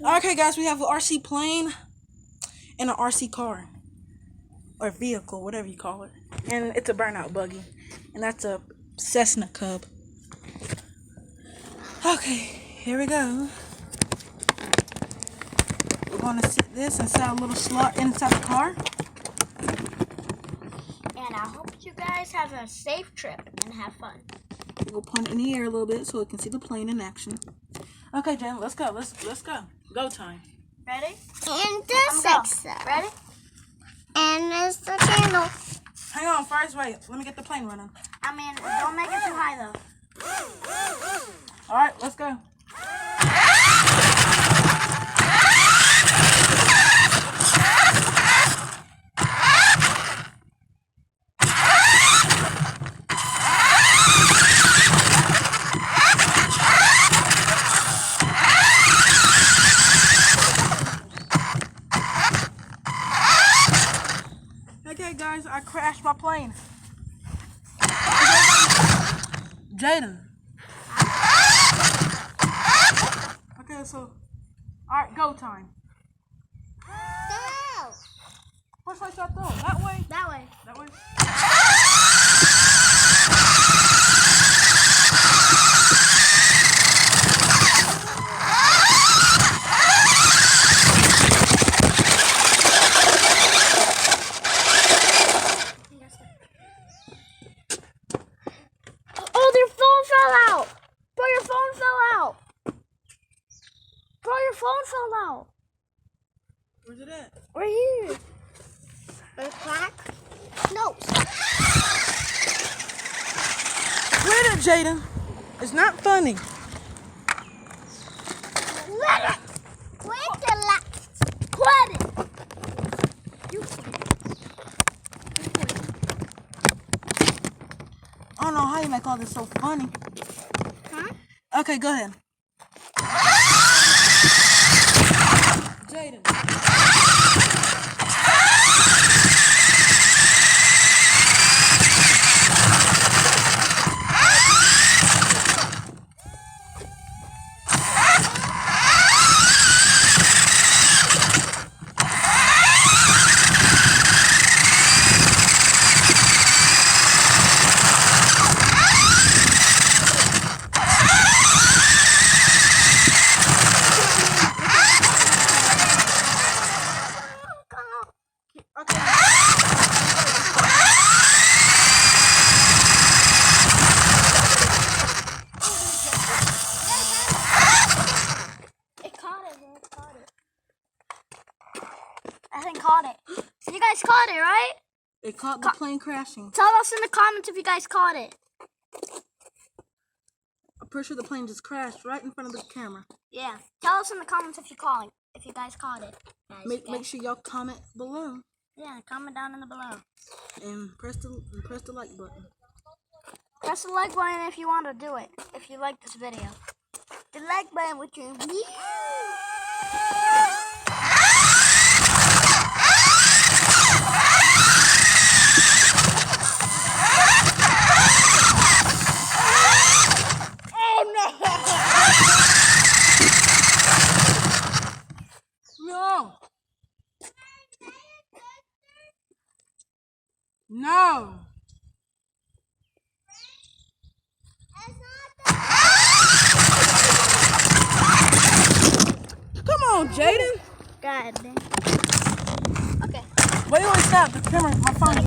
Okay, guys, we have an RC plane and an RC car. Or vehicle, whatever you call it. And it's a burnout buggy. And that's a Cessna Cub. Okay, here we go. We're going to sit this inside a little slot inside the car. And I hope you guys have a safe trip and have fun. We'll point it in the air a little bit so we can see the plane in action. Okay, Jen, let's go. Let's go. Go time. Ready? And the six. Ready? And there's the channel. Hang on, first, wait. Let me get the plane running. I mean, don't make it too high though. Alright, let's go. Okay, guys, I crashed my plane. Jaden. Okay, so, alright, go time. Go. Which way should I throw? That way? That way. That way? Oh, their phone fell out. Bro, your phone fell out. Bro, your phone fell out. Where's it at? Right here. The crack. No. Quit it, Jaden. It's not funny. Let it. Quit the la. Quit it. You I don't know how you make all this so funny. Huh? Okay, go ahead. Jaden. I think caught it. You guys caught it, right? It caught the plane crashing. Tell us in the comments if you guys caught it. I'm pretty sure the plane just crashed right in front of the camera. Yeah. Tell us in the comments if you guys caught it. Guys, Make sure y'all comment below yeah, comment down in the below. and press the like button. Press the like button if you want to do it. If you like this video. The like button with your No. No. Come on, Jaden. God damn. Okay. Wait, stop. The camera, my phone.